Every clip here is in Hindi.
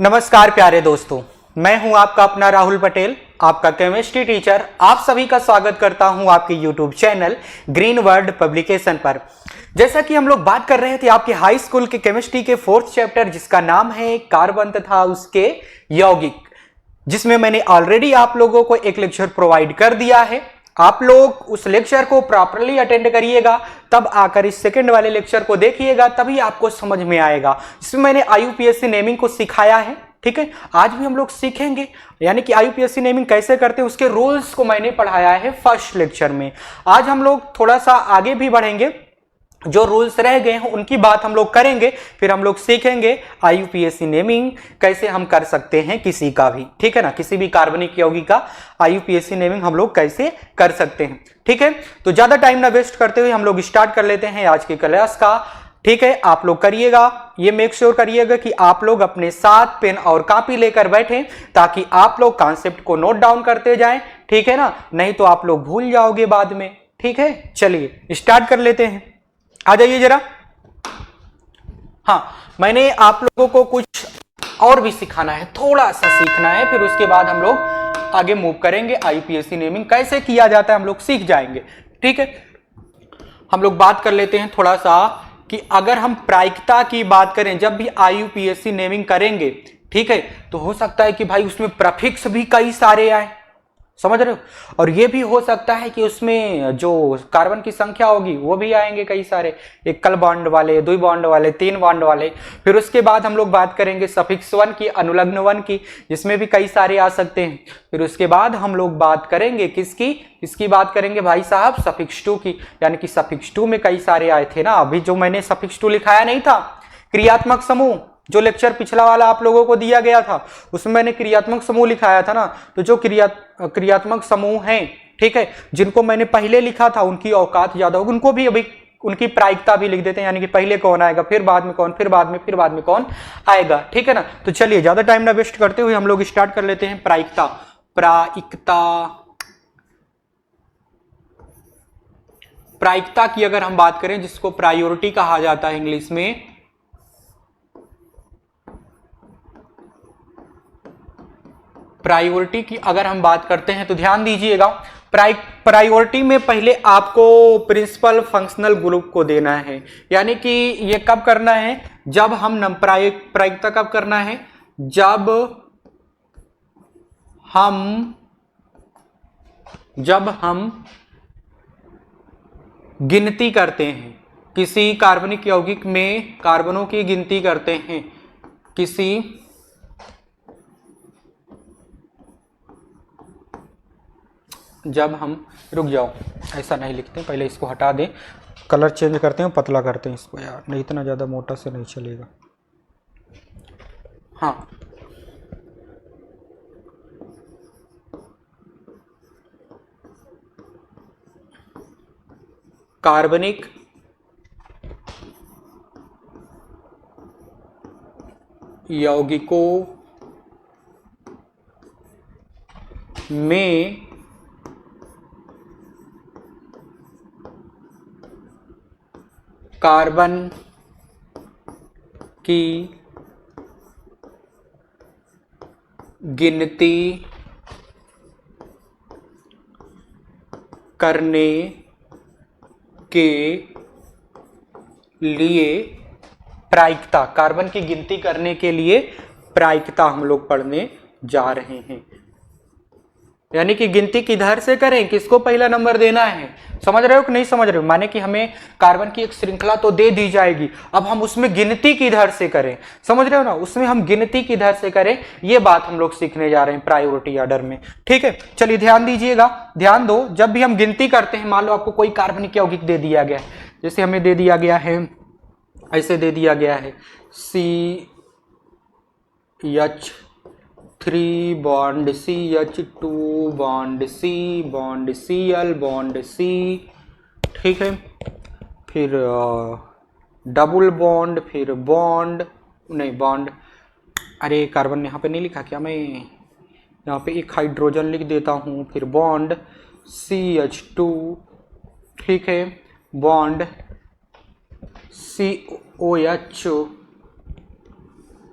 नमस्कार प्यारे दोस्तों, मैं हूं आपका अपना राहुल पटेल, आपका केमिस्ट्री टीचर। आप सभी का स्वागत करता हूं आपके YouTube channel green world publication पर। जैसा कि हम लोग बात कर रहे थे आपके हाई स्कूल के केमिस्ट्री के 4th चैप्टर जिसका नाम है कार्बन तथा उसके यौगिक, जिसमें मैंने ऑलरेडी आप लोगों को एक लेक्चर प्रोवाइड कर दिया है। आप लोग उस लेक्चर को प्रॉपरली अटेंड करिएगा, तब आकर इस सेकंड वाले लेक्चर को देखिएगा, तभी आपको समझ में आएगा। इसमें मैंने IUPAC नेमिंग को सिखाया है, ठीक है। आज भी हम लोग सीखेंगे, यानी कि IUPAC नेमिंग कैसे करते हैं उसके रूल्स को मैंने पढ़ाया है फर्स्ट लेक्चर में। आज हम लोग थोड़ा सा आगे भी बढ़ेंगे, जो रूल्स रह गए हैं उनकी बात हम लोग करेंगे, फिर हम लोग सीखेंगे IUPAC नेमिंग कैसे हम कर सकते हैं किसी का भी, ठीक है ना। किसी भी कार्बनिक यौगिक का IUPAC नेमिंग हम लोग कैसे कर सकते हैं, ठीक है। तो ज्यादा टाइम ना वेस्ट करते हुए हम लोग स्टार्ट कर लेते हैं आज की क्लास का, ठीक है। आप लोग करिएगा, ये मेक श्योर करिएगा कि आप लोग अपने साथ पेन और कॉपी लेकर बैठें, ताकि आप लोग कॉन्सेप्ट को नोट डाउन करते जाएं, ठीक है ना। नहीं तो आप लोग भूल जाओगे बाद में, ठीक है। चलिए स्टार्ट कर लेते हैं, आ जाइए जरा। हाँ, मैंने आप लोगों को कुछ और भी सिखाना है, थोड़ा सा सीखना है, फिर उसके बाद हम लोग आगे मूव करेंगे। IUPAC नेमिंग कैसे किया जाता है हम लोग सीख जाएंगे, ठीक है। हम लोग बात कर लेते हैं थोड़ा सा कि अगर हम प्रायिकता की बात करें, जब भी IUPAC नेमिंग करेंगे, ठीक है, तो हो सकता है कि भाई उसमें प्रफिक्स भी कई सारे आए, समझ रहे हो। और ये भी हो सकता है कि उसमें जो कार्बन की संख्या होगी वो भी आएंगे कई सारे, एकल बॉन्ड वाले, 2 बॉन्ड वाले, 3 बॉन्ड वाले। फिर उसके बाद हम लोग बात करेंगे सफिक्स 1 की, अनुलग्न 1 की, जिसमें भी कई सारे आ सकते हैं। फिर उसके बाद हम लोग बात करेंगे किसकी बात करेंगे भाई साहब, सफिक्स 2 की, यानी कि सफिक्स 2 में कई सारे आए थे ना। अभी जो मैंने सफिक्स 2 लिखाया नहीं था, क्रियात्मक समूह, जो लेक्चर पिछला वाला आप लोगों को दिया गया था उसमें मैंने क्रियात्मक समूह लिखाया था ना। तो जो क्रियात्मक समूह हैं, ठीक है, जिनको मैंने पहले लिखा था उनकी औकात ज्यादा होगी, उनको भी अभी उनकी प्रायिकता भी लिख देते हैं, यानी कि पहले कौन आएगा, फिर बाद में कौन, फिर बाद में कौन आएगा, ठीक है ना। तो चलिए ज्यादा टाइम ना वेस्ट करते हुए हम लोग स्टार्ट कर लेते हैं। प्रायिकता की अगर हम बात करें, जिसको प्रायोरिटी कहा जाता है इंग्लिश में, प्रायोरिटी की अगर हम बात करते हैं तो ध्यान दीजिएगा। प्रायोरिटी में पहले आपको प्रिंसिपल फंक्शनल ग्रुप को देना है, यानी कि ये कब करना है, जब हम प्रायिकता कब करना है, जब हम गिनती करते हैं, किसी कार्बनिक यौगिक में कार्बनों की गिनती करते हैं, जब हम, रुक जाओ, ऐसा नहीं लिखते, पहले इसको हटा दें, कलर चेंज करते हैं, पतला करते हैं इसको यार, नहीं इतना ज़्यादा मोटा से नहीं चलेगा। हाँ, कार्बनिक यौगिकों में कार्बन की गिनती करने के लिए प्रायिकता, कार्बन की गिनती करने के लिए प्रायिकता हम लोग पढ़ने जा रहे हैं। यानी कि गिनती किधर से करें, किसको पहला नंबर देना है, समझ रहे हो कि नहीं समझ रहे हो। माने कि हमें कार्बन की एक श्रृंखला तो दे दी जाएगी, अब हम उसमें गिनती किधर से करें, समझ रहे हो ना, उसमें हम गिनती किधर से करें, ये बात हम लोग सीखने जा रहे हैं प्रायोरिटी ऑर्डर में, ठीक है। चलिए ध्यान दीजिएगा, ध्यान दो। जब भी हम गिनती करते हैं, मान लो आपको कोई कार्बनिक यौगिक दे दिया गया है, जैसे हमें दे दिया गया है, ऐसे दे दिया गया है CH3 bond CH2 bond C bond Cl bond C, ठीक है। फिर डबल बॉन्ड, फिर बॉन्ड, नहीं बॉन्ड, अरे कार्बन यहाँ पे नहीं लिखा क्या, मैं यहाँ पे एक हाइड्रोजन लिख देता हूँ, फिर बॉन्ड CH2, ठीक है, बॉन्ड COH,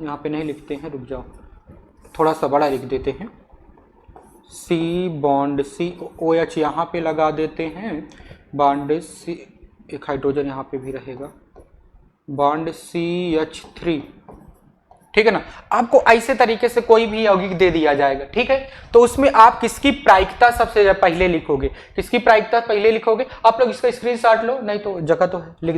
यहाँ पे नहीं लिखते हैं, रुक जाओ, थोड़ा सा बड़ा लिख देते हैं, सी बॉन्ड COH यहाँ पे लगा देते हैं, बॉन्ड C, एक हाइड्रोजन यहाँ पे भी रहेगा, बॉन्ड CH3, ठीक है ना। आपको ऐसे तरीके से कोई भी यौगिक दे दिया जाएगा, ठीक है, तो उसमें आप किसकी प्रायिकता सबसे पहले लिखोगे, किसकी प्रायिकता पहले लिखोगे। आप लोग इसका स्क्रीनशॉट लो, नहीं तो जगह तो है, लिख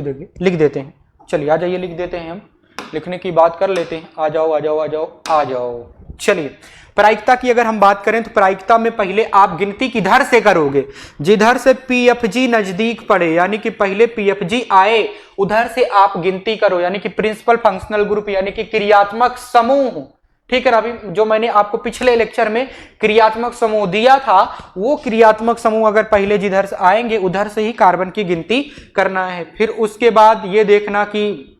देते हैं। चलिए आ जाइए, लिख देते हैं, हम लिखने की बात कर लेते हैं। आ जाओ आ जाओ आ जाओ आ जाओ। चलिए प्रायिकता की अगर हम बात करें तो प्रायिकता में पहले आप गिनती किधर से करोगे, जिधर से PFG नजदीक पड़े, यानी कि पहले PFG आए उधर से आप गिनती करो, यानी कि प्रिंसिपल फंक्शनल ग्रुप, यानी कि क्रियात्मक समूह, ठीक है ना। अभी जो मैंने आपको पिछले लेक्चर में क्रियात्मक समूह दिया था, वो क्रियात्मक समूह अगर पहले जिधर से आएंगे उधर से ही कार्बन की गिनती करना है। फिर उसके बाद ये देखना कि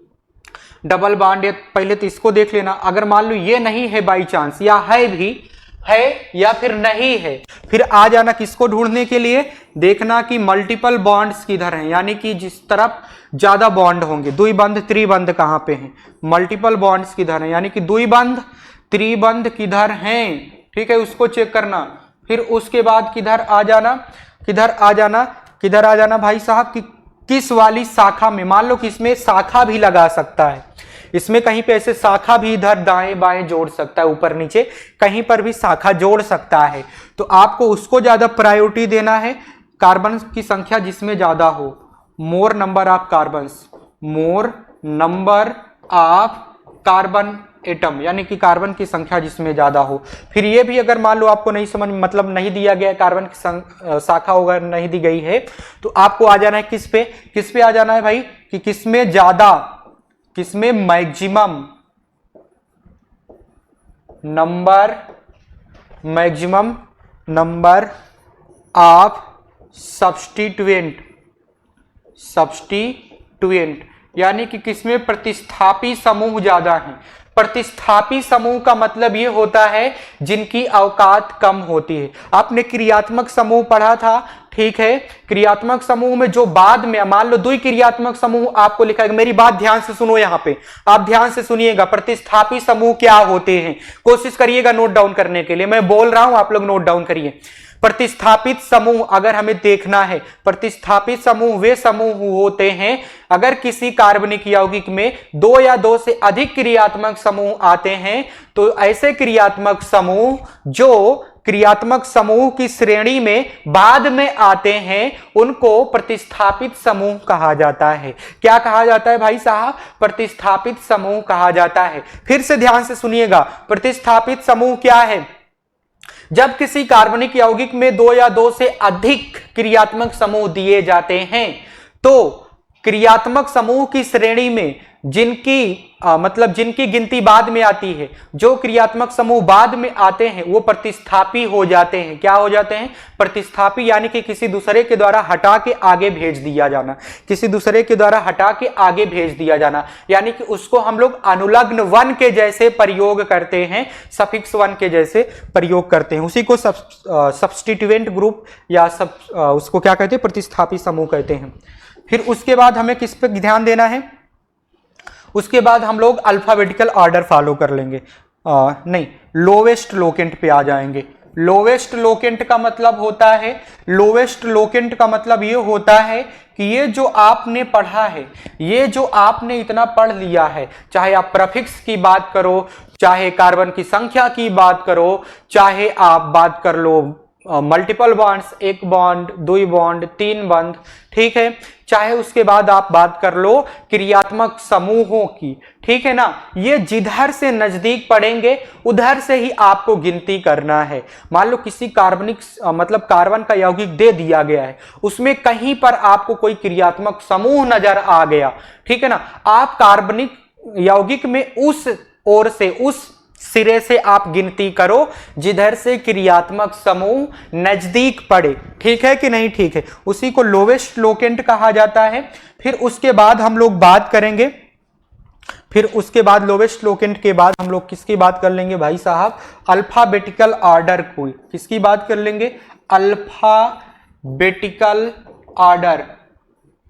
डबल बॉन्ड, पहले तो इसको देख लेना, अगर मान लो ये नहीं है बाई चांस, या है भी है या फिर नहीं है, फिर आ जाना किसको ढूंढने के लिए, देखना कि मल्टीपल बॉन्ड्स किधर हैं, यानी कि जिस तरफ ज्यादा बॉन्ड होंगे, द्विबंध त्रिबंध कहां पे हैं, मल्टीपल बॉन्ड्स किधर हैं, यानी कि द्विबंध त्रिबंध किधर हैं, ठीक है, उसको चेक करना। फिर उसके बाद किधर आ जाना भाई साहब कि किस वाली शाखा में, मान लो कि इसमें शाखा भी लगा सकता है, इसमें कहीं पे ऐसे शाखा भी इधर दाएं बाएं जोड़ सकता है, ऊपर नीचे कहीं पर भी शाखा जोड़ सकता है, तो आपको उसको ज्यादा प्रायोरिटी देना है। कार्बन की संख्या जिसमें ज्यादा हो, मोर number of carbons, more number of carbon atom, यानी कि कार्बन की संख्या जिसमें ज्यादा हो। फिर ये भी अगर मान लो आपको नहीं समझ, मतलब नहीं दिया गया कार्बन की शाखा होगा, नहीं दी गई है, तो आपको आ जाना है किस पे आ जाना है भाई, कि किसमें ज्यादा, किसमें मैक्सिमम नंबर ऑफ सब्स्टिट्यूएंट, यानी कि किसमें प्रतिस्थापी समूह ज्यादा हैं। प्रतिस्थापी समूह का मतलब यह होता है जिनकी अवकात कम होती है। आपने क्रियात्मक समूह पढ़ा था, ठीक है, क्रियात्मक समूह में जो बाद में, मान लो द्विक्रियात्मक समूह आपको लिखा है, मेरी बात ध्यान से सुनो, यहां पे आप ध्यान से सुनिएगा, प्रतिस्थापी समूह क्या होते हैं, कोशिश करिएगा नोट डाउन करने के लिए, मैं बोल रहा हूं आप लोग नोट डाउन करिए। प्रतिस्थापित समूह अगर हमें देखना है, प्रतिस्थापित समूह वे समूह होते हैं अगर किसी कार्बनिक यौगिक में दो या दो से अधिक क्रियात्मक समूह आते हैं, तो ऐसे क्रियात्मक समूह जो क्रियात्मक समूह की श्रेणी में बाद में आते हैं उनको प्रतिस्थापित समूह कहा जाता है। क्या कहा जाता है भाई साहब? प्रतिस्थापित समूह कहा जाता है। फिर से ध्यान से सुनिएगा, प्रतिस्थापित समूह क्या है? जब किसी कार्बनिक यौगिक में दो या दो से अधिक क्रियात्मक समूह दिए जाते हैं तो क्रियात्मक समूह की श्रेणी में जिनकी गिनती बाद में आती है, जो क्रियात्मक समूह बाद में आते हैं वो प्रतिस्थापी हो जाते हैं। क्या हो जाते हैं? प्रतिस्थापी, यानी कि किसी दूसरे के द्वारा हटा के आगे भेज दिया जाना, किसी दूसरे के द्वारा हटा के आगे भेज दिया जाना, यानी कि उसको हम लोग अनुलग्न वन के जैसे प्रयोग करते हैं, सफिक्स वन के जैसे प्रयोग करते हैं, उसी को सब्स्टिट्यूएंट ग्रुप या उसको क्या कहते हैं? प्रतिस्थापी समूह कहते हैं। फिर उसके बाद हमें किस पे ध्यान देना है? उसके बाद हम लोग अल्फाबेटिकल ऑर्डर फॉलो कर लेंगे, नहीं, लोवेस्ट लोकेंट पे आ जाएंगे। लोवेस्ट लोकेंट का मतलब होता है, लोवेस्ट लोकेंट का मतलब ये होता है कि ये जो आपने पढ़ा है, ये जो आपने इतना पढ़ लिया है, चाहे आप प्रीफिक्स की बात करो, चाहे कार्बन की संख्या की बात करो, चाहे आप बात कर लो मल्टीपल बॉन्ड्स, एक बॉन्ड, दो बॉन्ड, तीन बंध, ठीक है, चाहे उसके बाद आप बात कर लो क्रियात्मक समूहों की, ठीक है ना, ये जिधर से नजदीक पड़ेंगे उधर से ही आपको गिनती करना है। मान लो किसी कार्बनिक मतलब कार्बन का यौगिक दे दिया गया है, उसमें कहीं पर आपको कोई क्रियात्मक समूह नजर आ गया, ठीक है ना, आप कार्बनिक यौगिक में उस ओर से, उस सिरे से आप गिनती करो जिधर से क्रियात्मक समूह नजदीक पड़े, ठीक है कि नहीं? ठीक है, उसी को लोवेस्ट लोकेंट कहा जाता है। फिर उसके बाद हम लोग बात करेंगे, फिर उसके बाद लोवेस्ट लोकेंट के बाद हम लोग किसकी बात कर लेंगे भाई साहब? अल्फाबेटिकल ऑर्डर को, किसकी बात कर लेंगे? अल्फाबेटिकल ऑर्डर,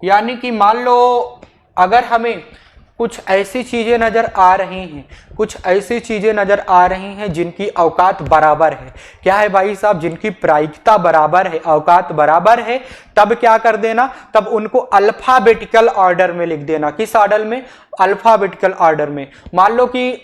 यानी कि मान लो अगर हमें कुछ ऐसी चीजें नजर आ रही हैं, कुछ ऐसी चीजें नजर आ रही हैं जिनकी औकात बराबर है। क्या है भाई साहब? जिनकी प्रायिकता बराबर है, औकात बराबर है, तब क्या कर देना, तब उनको अल्फाबेटिकल ऑर्डर में लिख देना। किस ऑर्डर में? अल्फाबेटिकल ऑर्डर में। मान लो कि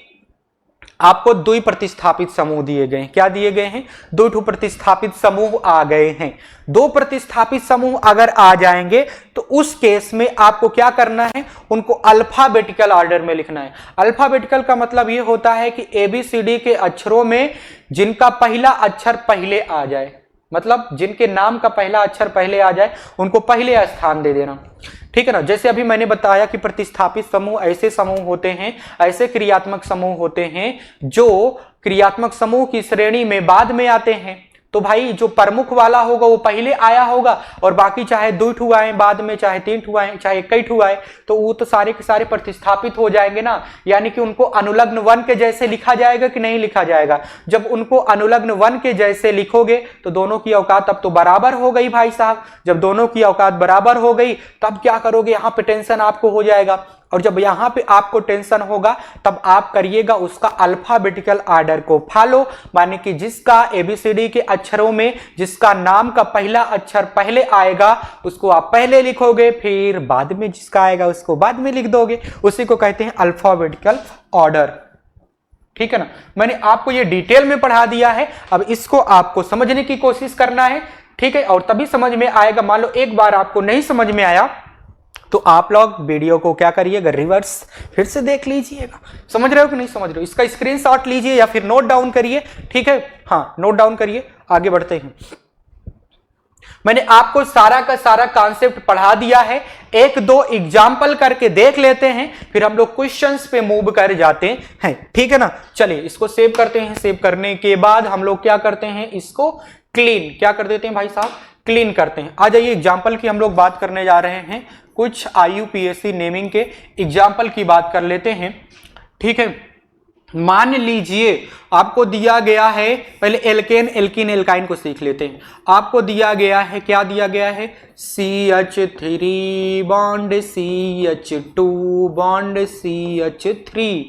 आपको दो प्रतिस्थापित समूह दिए गए हैं। क्या दिए गए हैं? दो प्रतिस्थापित समूह आ गए हैं। दो प्रतिस्थापित समूह अगर आ जाएंगे तो उस केस में आपको क्या करना है? उनको अल्फाबेटिकल ऑर्डर में लिखना है। अल्फाबेटिकल का मतलब यह होता है कि एबीसीडी के अक्षरों में जिनका पहला अक्षर पहले आ जाए, मतलब जिनके नाम का पहला अक्षर पहले आ जाए उनको पहले स्थान दे देना। ठीक है ना? जैसे अभी मैंने बताया कि प्रतिस्थापित समूह ऐसे समूह होते हैं, ऐसे क्रियात्मक समूह होते हैं जो क्रियात्मक समूह की श्रेणी में बाद में आते हैं। तो भाई जो प्रमुख वाला होगा वो पहले आया होगा और बाकी चाहे 2 ठू आए बाद में, चाहे 3 ठू आए, चाहे 1 ठू आए, तो वो तो सारे के सारे प्रतिस्थापित हो जाएंगे ना। यानी कि उनको अनुलग्न 1 के जैसे लिखा जाएगा कि नहीं लिखा जाएगा? जब उनको अनुलग्न 1 के जैसे लिखोगे तो दोनों की औकात अब तो बराबर हो गई भाई साहब। जब दोनों की औकात बराबर हो गई तब क्या करोगे? यहां पे टेंशन आपको हो जाएगा, और जब यहां पे आपको टेंशन होगा तब आप करिएगा उसका अल्फाबेटिकल ऑर्डर को फॉलो। माने कि जिसका एबीसीडी के अक्षरों में जिसका नाम का पहला अक्षर पहले आएगा उसको आप पहले लिखोगे, फिर बाद में जिसका आएगा उसको बाद में लिख दोगे। उसी को कहते हैं अल्फाबेटिकल ऑर्डर। ठीक है ना? मैंने आपको ये डिटेल में पढ़ा दिया है, अब इसको आपको समझने की कोशिश करना है। ठीक है? और तभी समझ में आएगा। मान लो एक बार आपको नहीं समझ में आया तो आप लोग वीडियो को क्या करिएगा? रिवर्स फिर से देख लीजिएगा। समझ रहे हो कि नहीं समझ रहे हो? इसका स्क्रीनशॉट लीजिए या फिर नोट डाउन करिए। ठीक है? हाँ, नोट डाउन करिए। आगे बढ़ते हैं। मैंने आपको सारा का सारा कॉन्सेप्ट पढ़ा दिया है। एक दो एग्जाम्पल करके देख लेते हैं, फिर हम लोग क्वेश्चंस पे मूव कर जाते हैं। ठीक है ना? चलिए इसको सेव करते हैं। सेव करने के बाद हम लोग क्या करते हैं? इसको क्लीन क्या कर देते हैं भाई साहब? क्लीन करते हैं। आ जाइए, एग्जाम्पल की हम लोग बात करने जा रहे हैं। कुछ IUPAC नेमिंग के एग्जाम्पल की बात कर लेते हैं। ठीक है? मान लीजिए आपको दिया गया है, पहले एल्केन एल्कीन एल्काइन को सीख लेते हैं। आपको दिया गया है, क्या दिया गया है? CH3 bond CH2 bond CH3।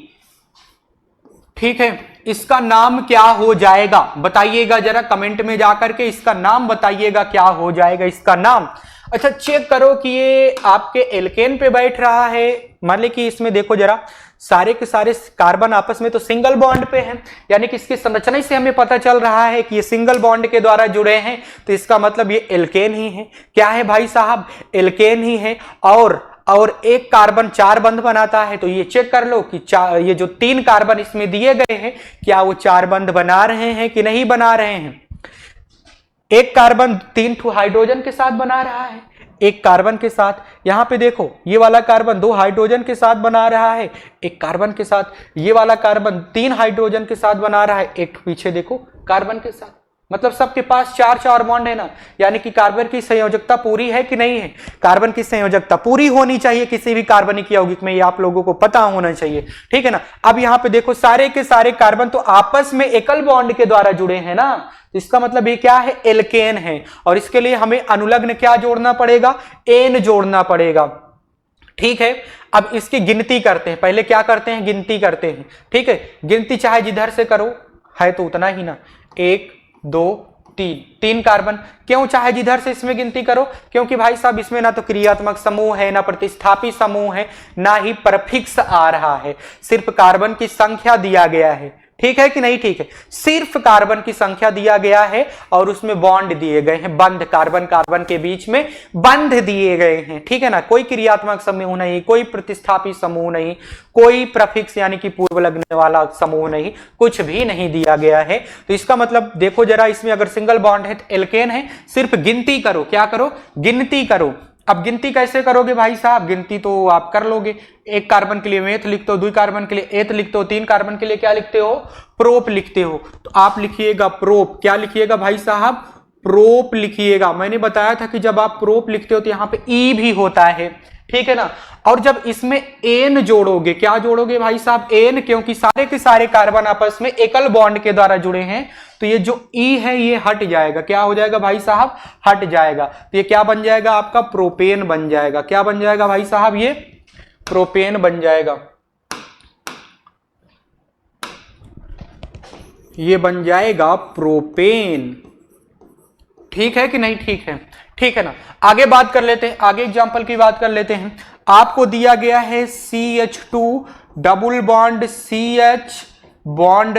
ठीक है? इसका नाम क्या हो जाएगा? बताइएगा जरा कमेंट में जाकर के, इसका नाम बताइएगा क्या हो जाएगा इसका नाम। अच्छा, चेक करो कि ये आपके एल्केन पे बैठ रहा है। मान ली कि इसमें देखो जरा, सारे के सारे कार्बन आपस में तो सिंगल बॉन्ड पे हैं, यानी कि इसकी संरचना से हमें पता चल रहा है कि ये सिंगल बॉन्ड के द्वारा जुड़े हैं, तो इसका मतलब ये एल्केन ही है। क्या है भाई साहब? एल्केन ही है। और एक कार्बन 4 बंध बनाता है, तो ये चेक कर लो कि ये जो 3 कार्बन इसमें दिए गए हैं क्या वो 4 बंध बना रहे हैं कि नहीं बना रहे हैं? एक कार्बन 3 हाइड्रोजन के साथ बना रहा है, एक कार्बन के साथ। यहां पे देखो ये वाला कार्बन 2 हाइड्रोजन के साथ बना रहा है एक कार्बन के साथ, ये वाला कार्बन 3 हाइड्रोजन के साथ बना रहा है एक पीछे देखो कार्बन के साथ। मतलब सबके पास 4 बॉन्ड है ना, यानी कि कार्बन की संयोजकता पूरी है कि नहीं है? कार्बन की संयोजकता पूरी होनी चाहिए किसी भी कार्बनिक यौगिक में, ये आप लोगों को पता होना चाहिए। ठीक है ना? अब यहां पे देखो सारे के सारे कार्बन तो आपस में एकल बॉन्ड के द्वारा जुड़े हैं ना, तो इसका मतलब ये क्या है? एल्केन है। और इसके लिए हमें अनुलग्न क्या जोड़ना पड़ेगा? एन जोड़ना पड़ेगा। ठीक है? अब इसकी गिनती करते हैं। पहले क्या करते हैं? गिनती करते हैं। ठीक है? गिनती चाहे जिधर से करो, है तो उतना ही ना, 1 2 3 कार्बन। क्यों चाहे जिधर से इसमें गिनती करो? क्योंकि भाई साहब इसमें ना तो क्रियात्मक समूह है, ना प्रतिस्थापित समूह है, ना ही परफिक्स आ रहा है, सिर्फ कार्बन की संख्या दिया गया है। ठीक है कि नहीं? ठीक है, सिर्फ कार्बन की संख्या दिया गया है और उसमें बॉन्ड दिए गए हैं, बंध, कार्बन कार्बन के बीच में बंध दिए गए हैं। ठीक है ना? कोई क्रियात्मक समूह नहीं, कोई प्रतिस्थापित समूह नहीं, कोई प्रफिक्स यानी कि पूर्व लगने वाला समूह नहीं, कुछ भी नहीं दिया गया है। तो इसका मतलब देखो जरा, इसमें अगर सिंगल बॉन्ड है तो एल्केन है। सिर्फ गिनती करो। क्या करो? गिनती करो। अब गिनती कैसे करोगे भाई साहब? गिनती तो आप कर लोगे, एक कार्बन के लिए मेथ लिखते हो, 2 कार्बन के लिए एथ लिखते हो, 3 कार्बन के लिए क्या लिखते हो? प्रोप लिखते हो। तो आप लिखिएगा प्रोप। क्या लिखिएगा भाई साहब? प्रोप लिखिएगा। मैंने बताया था कि जब आप प्रोप लिखते हो तो यहां पे ई भी होता है। ठीक है ना? और जब इसमें एन जोड़ोगे, क्या जोड़ोगे भाई साहब? एन, क्योंकि सारे के सारे कार्बन आपस में एकल बॉन्ड के द्वारा जुड़े हैं, तो ये जो ई है ये हट जाएगा। क्या हो जाएगा भाई साहब? हट जाएगा। तो ये क्या बन जाएगा? आपका प्रोपेन बन जाएगा। क्या बन जाएगा भाई साहब? ये प्रोपेन बन जाएगा, ये बन जाएगा प्रोपेन। ठीक है कि नहीं? ठीक है, ठीक है ना। आगे बात कर लेते हैं, आगे एग्जांपल की बात कर लेते हैं। आपको दिया गया है CH2 double bond CH bond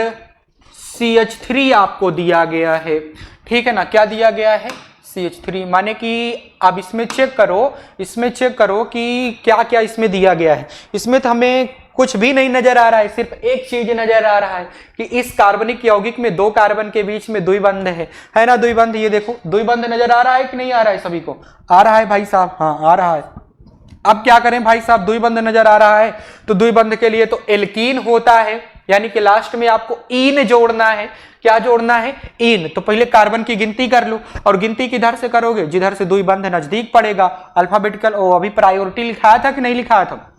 CH3 आपको दिया गया है। ठीक है ना, क्या दिया गया है? CH3, माने कि अब इसमें चेक करो, इसमें चेक करो कि क्या क्या इसमें दिया गया है। इसमें तो हमें कुछ भी नहीं नजर आ रहा है, सिर्फ एक चीज नजर आ रहा है कि इस कार्बनिक यौगिक में दो कार्बन के बीच में द्विबंध है ना, द्विबंध। ये देखो द्विबंध नजर आ रहा है कि नहीं आ रहा है? सभी को आ रहा है भाई साहब? हाँ आ रहा है। अब क्या करें भाई साहब, द्विबंध नजर आ रहा है तो द्विबंध के लिए तो एल्कीन होता है, यानी कि लास्ट में आपको ईन जोड़ना है। क्या जोड़ना है? ईन। तो पहले कार्बन की गिनती कर लो, और गिनती किधर से करोगे? जिधर से द्विबंध नजदीक पड़ेगा। अल्फाबेटिकल अभी प्रायोरिटी लिखाया था कि नहीं लिखाया था?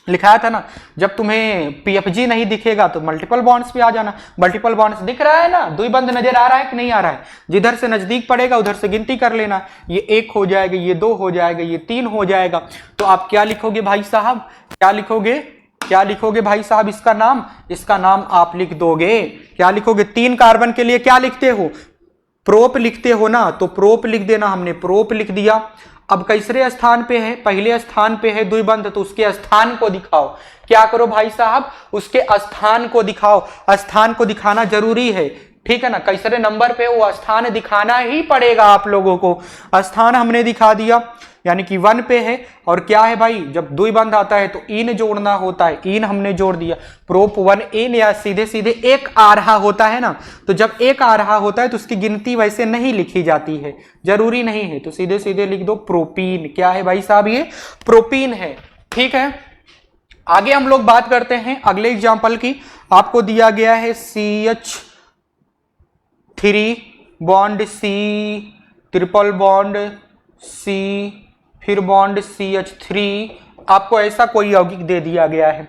लिखाया था ना। जब तुम्हें PFG नहीं दिखेगा तो मल्टीपल बॉन्ड्स पे आ जाना। मल्टीपल बॉन्ड्स दिख रहा है ना, द्विबंध नजर आ रहा है कि नहीं आ रहा है? जिधर से नजदीक पड़ेगा उधर से गिनती कर लेना। ये 1 हो जाएगा, ये 2 हो जाएगा, ये 3 हो जाएगा। तो आप क्या लिखोगे भाई साहब? क्या लिखोगे? क्या लिखोगे भाई साहब? इसका नाम आप लिख दोगे। क्या लिखोगे? 3 कार्बन के लिए क्या लिखते हो? प्रोप लिखते हो ना, तो प्रोप लिख देना। हमने प्रोप लिख दिया। अब कैसरे स्थान पे है? पहले स्थान पे है द्विबंध, तो उसके स्थान को दिखाओ। क्या करो भाई साहब? उसके स्थान को दिखाओ। स्थान को दिखाना जरूरी है, ठीक है ना। कैसरे नंबर पे वो स्थान दिखाना ही पड़ेगा आप लोगों को। स्थान हमने दिखा दिया, यानी कि 1 पे है। और क्या है भाई, जब द्विबंध आता है तो ईन जोड़ना होता है, ईन हमने जोड़ दिया। प्रोप 1 ईन, या सीधे सीधे 1 आ रहा होता है ना, तो जब 1 आ रहा होता है तो उसकी गिनती वैसे नहीं लिखी जाती है, जरूरी नहीं है, तो सीधे सीधे लिख दो प्रोपीन। क्या है भाई साहब? ये प्रोपीन है। ठीक है, आगे हम लोग बात करते हैं अगले एग्जाम्पल की। आपको दिया गया है CH3 bond C triple bond C फिर बॉन्ड CH3, आपको ऐसा कोई यौगिक दे दिया गया है।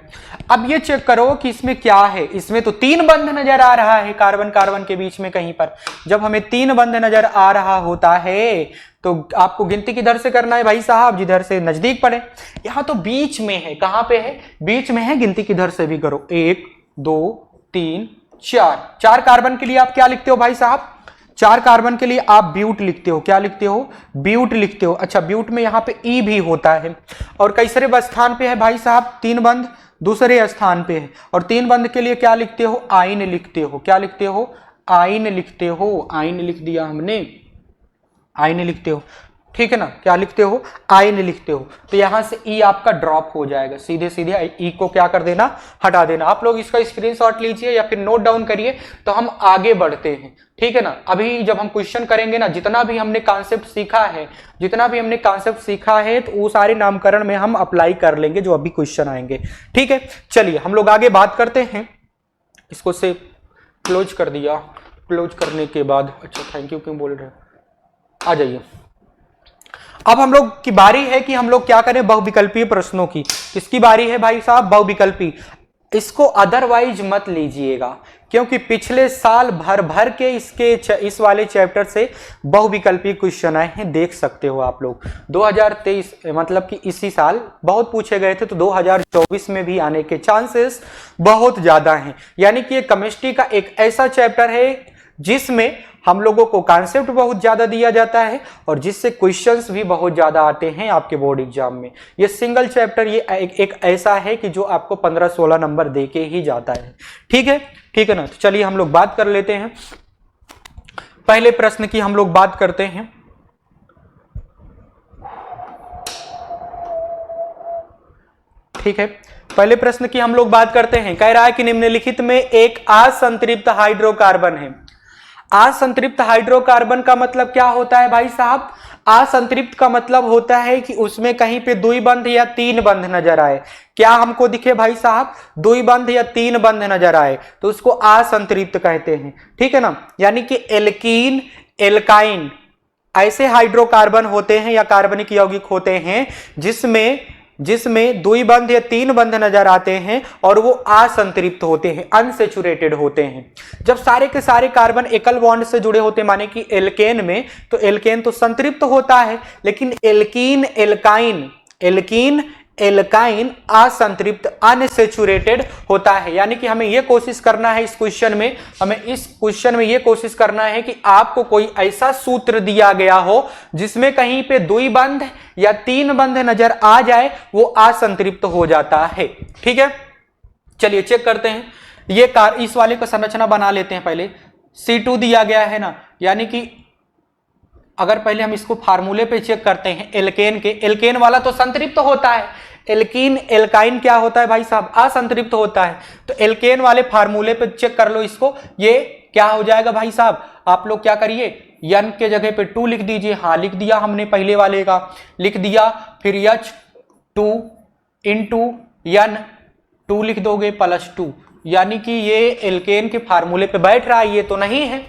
अब ये चेक करो कि इसमें क्या है। इसमें तो 3 बंध नजर आ रहा है कार्बन कार्बन के बीच में कहीं पर। जब हमें 3 बंध नजर आ रहा होता है तो आपको गिनती किधर से करना है भाई साहब? जिधर से नजदीक पड़े। यहां तो बीच में है, कहां पे है? बीच में है। गिनती किधर से भी करो, 1 2 3 4। 4 कार्बन के लिए आप क्या लिखते हो भाई साहब? 4 कार्बन के लिए आप ब्यूट लिखते हो। क्या लिखते हो? ब्यूट लिखते हो। अच्छा, ब्यूट में यहाँ पे ई भी होता है। और कैसरे स्थान पे है भाई साहब? 3 बंध दूसरे स्थान पे है। और 3 बंध के लिए क्या लिखते हो? आइन लिखते हो। क्या लिखते हो? आइन लिखते हो। आइन लिख दिया हमने, आइन लिखते हो। ठीक है ना, क्या लिखते हो? आइन लिखते हो। तो यहां से ई आपका ड्रॉप हो जाएगा, सीधे सीधे ई को क्या कर देना? हटा देना। आप लोग इसका स्क्रीनशॉट लीजिए या फिर नोट डाउन करिए, तो हम आगे बढ़ते हैं। ठीक है ना, अभी जब हम क्वेश्चन करेंगे ना, जितना भी हमने कॉन्सेप्ट सीखा है तो वो सारे नामकरण में हम अप्लाई कर लेंगे जो अभी क्वेश्चन आएंगे। ठीक है, चलिए हम लोग आगे बात करते हैं। इसको से क्लोज कर दिया। क्लोज करने के बाद, अच्छा थैंक यू क्यों बोल रहे हैं? आ जाइए। अब हम लोग की बारी है कि हम लोग क्या करें? बहुविकल्पीय प्रश्नों की। किसकी बारी है भाई साहब? बहुविकल्पी। इसको अदरवाइज मत लीजिएगा, क्योंकि पिछले साल भर भर के इस वाले चैप्टर से बहुविकल्पी क्वेश्चन आए हैं, देख सकते हो आप लोग। 2023 मतलब कि इसी साल बहुत पूछे गए थे, तो 2024 में भी आने के चांसेस बहुत ज्यादा हैं। यानी कि ये केमिस्ट्री का एक ऐसा चैप्टर है जिसमें हम लोगों को कॉन्सेप्ट बहुत ज्यादा दिया जाता है और जिससे क्वेश्चंस भी बहुत ज्यादा आते हैं आपके बोर्ड एग्जाम में। ये सिंगल चैप्टर ये एक ऐसा है कि जो आपको 15-16 नंबर दे के ही जाता है। ठीक है, ठीक है ना। तो चलिए हम लोग बात कर लेते हैं। पहले प्रश्न की हम लोग बात करते हैं। ठीक है, पहले प्रश्न की हम लोग बात करते हैं। कह रहा है कि निम्नलिखित में एक असंतृप्त हाइड्रोकार्बन है। असंतृप्त हाइड्रोकार्बन का मतलब क्या होता है भाई साहब? असंतृप्त का मतलब होता है कि उसमें कहीं पे द्विबंध या 3 बंध नजर आए। क्या हमको दिखे भाई साहब? द्विबंध या 3 बंध नजर आए तो उसको असंतृप्त कहते हैं। ठीक है ना, यानी कि एल्कीन, एल्काइन ऐसे हाइड्रोकार्बन होते हैं या कार्बनिक यौगिक होते हैं जिसमें द्विबंध या 3 बंध नजर आते हैं और वो असंतृप्त होते हैं, अनसेचुरेटेड होते हैं। जब सारे के सारे कार्बन एकल बॉन्ड से जुड़े होते हैं, माने कि एल्केन में, तो एल्केन तो संतृप्त होता है, लेकिन एल्कीन, एल्काइन असंतृप्त अनसैचुरेटेड होता है। यानी कि हमें यह कोशिश करना है इस क्वेश्चन में यह कोशिश करना है कि आपको कोई ऐसा सूत्र दिया गया हो जिसमें कहीं पे द्विबंध या तीन बंध नजर आ जाए, वो असंतृप्त हो जाता है। ठीक है, चलिए चेक करते हैं। ये इस वाले का संरचना बना लेते हैं पहले। C2 दिया गया है ना, यानी कि अगर पहले हम इसको फार्मूले पे चेक करते हैं एल्केन के, एल्केन वाला तो संतृप्त होता है, एल्कीन एल्काइन क्या होता है भाई साहब, असंतृप्त होता है। तो एल्केन वाले फार्मूले पे चेक कर लो इसको, ये क्या हो जाएगा भाई साहब, आप लोग क्या करिए n के जगह पे 2 लिख दीजिए। हाँ लिख दिया हमने, पहले वाले का लिख दिया, फिर H2 इंटू n 2 लिख दोगे प्लस 2, यानी कि ये एल्केन के फार्मूले पे बैठ रहा है, ये तो नहीं है।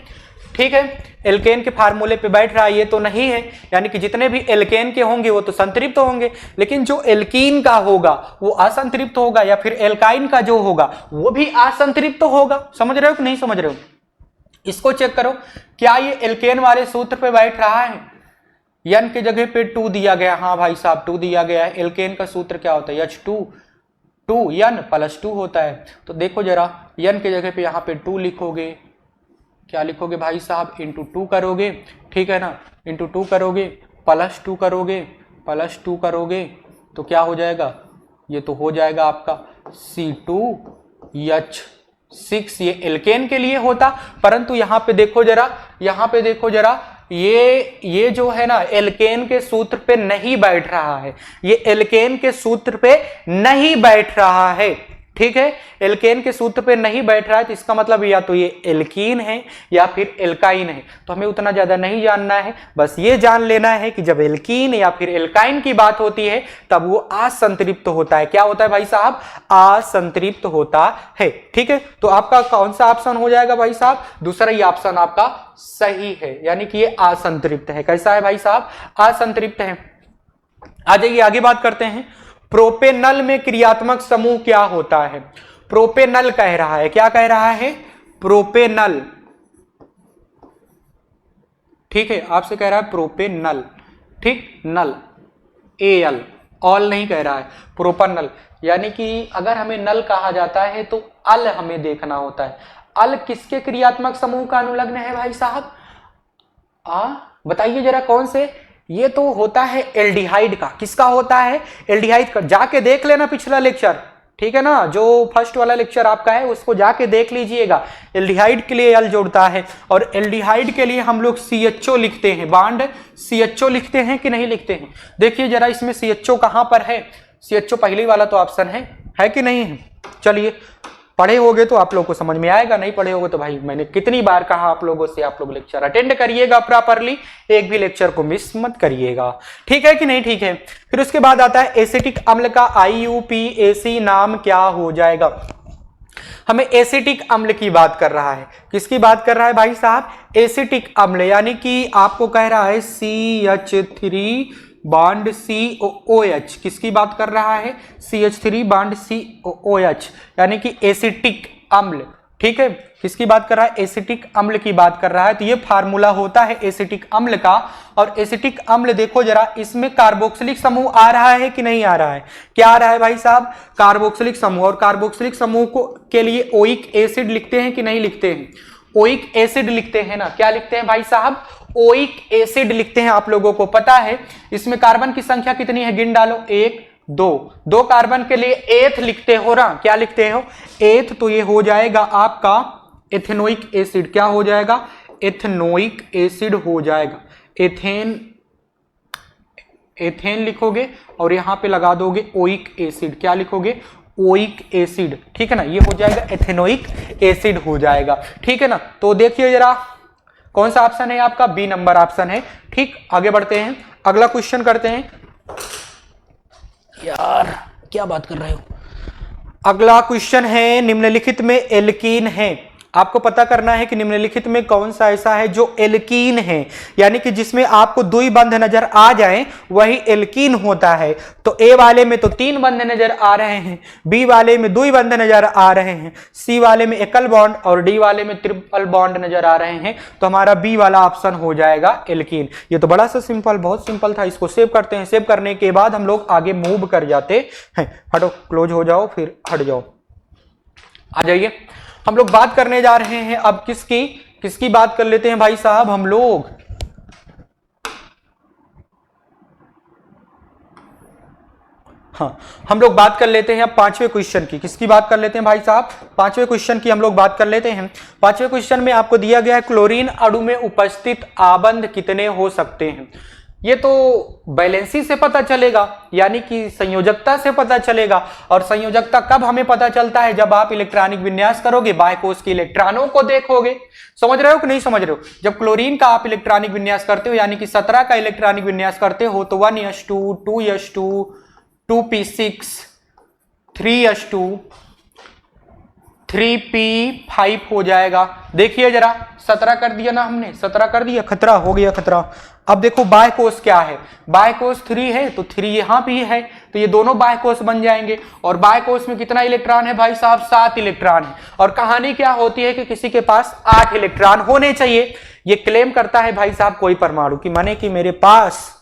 ठीक है, एल्केन के फार्मूले पे बैठ रहा है, ये तो नहीं है। यानी कि जितने भी एल्केन के होंगे वो तो संतृप्त होंगे, लेकिन जो एल्कीन का होगा वो असंतृप्त होगा, या फिर एल्काइन का जो होगा वो भी असंतृप्त होगा। समझ रहे हो कि नहीं समझ रहे हो? इसको चेक करो, क्या ये एल्केन वाले सूत्र पे बैठ रहा है? n के जगह पे 2 दिया गया, हाँ भाई साहब 2 दिया गया है। एल्केन का सूत्र क्या होता है, H2 2n प्लस 2 होता है। तो देखो जरा, n के जगह पे यहाँ पे 2 लिखोगे, क्या लिखोगे भाई साहब, इंटू 2 करोगे, ठीक है ना, इंटू 2 करोगे, प्लस 2 करोगे, प्लस 2 करोगे, तो क्या हो जाएगा, ये तो हो जाएगा आपका C2H6। ये एल्केन के लिए होता, परंतु यहाँ पे देखो जरा, यहाँ पे देखो जरा, ये जो है ना एल्केन के सूत्र पे नहीं बैठ रहा है, ये एल्केन के सूत्र पे नहीं बैठ रहा है। ठीक है, एल्केन के सूत्र पे नहीं बैठ रहा है, तो इसका मतलब या तो ये एल्कीन है या फिर एल्काइन है। तो हमें उतना ज्यादा नहीं जानना है, बस ये जान लेना है कि जब एल्कीन या फिर एल्काइन की बात होती है तब वो असंतृप्त होता है। क्या होता है भाई साहब, असंतृप्त होता है। ठीक है, तो आपका कौन सा ऑप्शन हो जाएगा भाई साहब, दूसरा ही ऑप्शन आपका सही है, यानी कि ये असंतृप्त है। कैसा है भाई साहब, असंतृप्त है। आ जाइए आगे बात करते हैं। प्रोपेनल में क्रियात्मक समूह क्या होता है? प्रोपेनल कह रहा है, क्या कह रहा है, प्रोपेनल। ठीक है, आपसे कह रहा है प्रोपेनल, ठीक, नल, एल, ऑल नहीं कह रहा है, प्रोपेनल। यानी कि अगर हमें नल कहा जाता है तो अल हमें देखना होता है। अल किसके क्रियात्मक समूह का अनुलग्न है भाई साहब, बताइए जरा कौन से? ये तो होता है एल्डिहाइड का। किसका होता है, एल्डिहाइड का। जाके देख लेना पिछला लेक्चर, ठीक है ना, जो फर्स्ट वाला लेक्चर आपका है उसको जाके देख लीजिएगा। एल्डिहाइड के लिए एल जोड़ता है, और एल्डिहाइड के लिए हम लोग CHO लिखते हैं, बॉन्ड CHO लिखते हैं कि नहीं लिखते हैं? देखिए जरा इसमें CHO कहां पर है, CHO पहले वाला तो ऑप्शन है कि नहीं है? चलिए, पढ़े होगे तो आप लोग को समझ में आएगा, नहीं पढ़े होगे तो भाई मैंने कितनी बार कहा आप लोगों से, आप लोग लेक्चर अटेंड करिएगा प्रॉपरली, एक भी लेक्चर को मिस मत करिएगा। ठीक है कि नहीं? ठीक है। फिर उसके बाद आता है एसिटिक अम्ल का IUPAC नाम क्या हो जाएगा? हमें एसिटिक अम्ल की बात कर रहा है। किसकी बात कर रहा है भाई साहब? एसिटिक अम्ल, यानी कि आपको कह रहा है CH3 बॉन्ड COOH। किसकी बात कर रहा है? CH3 बॉन्ड COOH, यानी कि एसिटिक अम्ल। ठीक है, किसकी बात कर रहा है? एसिटिक अम्ल की बात कर रहा है। तो ये फार्मूला होता है एसिटिक अम्ल का। और एसिटिक अम्ल देखो जरा, इसमें कार्बोक्सिलिक समूह आ रहा है कि नहीं आ रहा है? क्या आ रहा है भाई साहब? कार्बोक्सिलिक समूह। और कार्बोक्सिलिक समूह को के लिए ओइक एसिड लिखते हैं कि नहीं लिखते हैं? ओइक एसिड लिखते हैं ना। क्या लिखते हैं भाई साहब? ओइक एसिड लिखते हैं। आप लोगों को पता है इसमें कार्बन की संख्या कितनी है, गिन डालो। 1 2 कार्बन के लिए एथ लिखते हो ना। क्या लिखते हो? एथ। तो ये हो जाएगा आपका एथेनोइक एसिड। क्या हो जाएगा? एथेनोइक एसिड हो जाएगा। एथेन लिखोगे और यहां पे लगा दोगे ओइक एसिड। क्या लिखोगे? Oic acid. ठीक है ना, ये हो जाएगा एथेनोइक एसिड हो जाएगा। ठीक है ना, तो देखिए जरा कौन सा ऑप्शन है आपका? बी नंबर ऑप्शन है। ठीक, आगे बढ़ते हैं, अगला क्वेश्चन करते हैं। यार क्या बात कर रहे हो? अगला क्वेश्चन है, निम्नलिखित में एल्कीन है, आपको पता करना है कि निम्नलिखित में कौन सा ऐसा है जो एल्कीन है, यानी कि जिसमें आपको द्विबंध नजर आ जाए वही एल्कीन होता है। तो ए वाले में तो 3 बंध नजर आ रहे हैं, बी वाले में द्विबंध नजर आ रहे हैं, सी वाले में एकल बॉन्ड और डी वाले में ट्रिपल बॉन्ड नजर आ रहे हैं। तो हमारा बी वाला ऑप्शन हो जाएगा एल्कीन। ये तो बड़ा सा सिंपल, बहुत सिंपल था। इसको सेव करते हैं। सेव करने के बाद हम लोग आगे मूव कर जाते हैं। हटो, क्लोज हो जाओ, फिर हट जाओ, आ जाइए। हम लोग बात करने जा रहे हैं अब किसकी बात कर लेते हैं भाई साहब हम लोग। हाँ, हम लोग बात कर लेते हैं अब 5वें क्वेश्चन की। किसकी बात कर लेते हैं भाई साहब? 5वें क्वेश्चन की हम लोग बात कर लेते हैं। 5वें क्वेश्चन में आपको दिया गया है क्लोरीन अणु में उपस्थित आबंध कितने हो सकते हैं। ये तो बैलेंसी से पता चलेगा, यानी कि संयोजकता से पता चलेगा। और संयोजकता कब हमें पता चलता है? जब आप इलेक्ट्रॉनिक विन्यास करोगे, बाह्य कोश के इलेक्ट्रॉनों को देखोगे। समझ रहे हो कि नहीं समझ रहे हो? जब क्लोरीन का आप इलेक्ट्रॉनिक विन्यास करते हो, यानी कि 17 का इलेक्ट्रॉनिक विन्यास करते हो, तो 1s2 2s2 2p6 3s2 3p5 हो जाएगा। देखिए जरा, 17 कर दिया ना हमने, 17 कर दिया, खतरा हो गया खतरा। अब देखो बाह्य कोश क्या है, बाह्य कोश 3 है तो 3 यहां भी है, तो ये दोनों बाह्य कोश बन जाएंगे। और बाह्य कोश में कितना इलेक्ट्रॉन है भाई साहब? 7 इलेक्ट्रॉन है। और कहानी क्या होती है कि किसी के पास 8 इलेक्ट्रॉन होने चाहिए। ये क्लेम करता है भाई साहब कोई परमाणु की, माने कि मेरे पास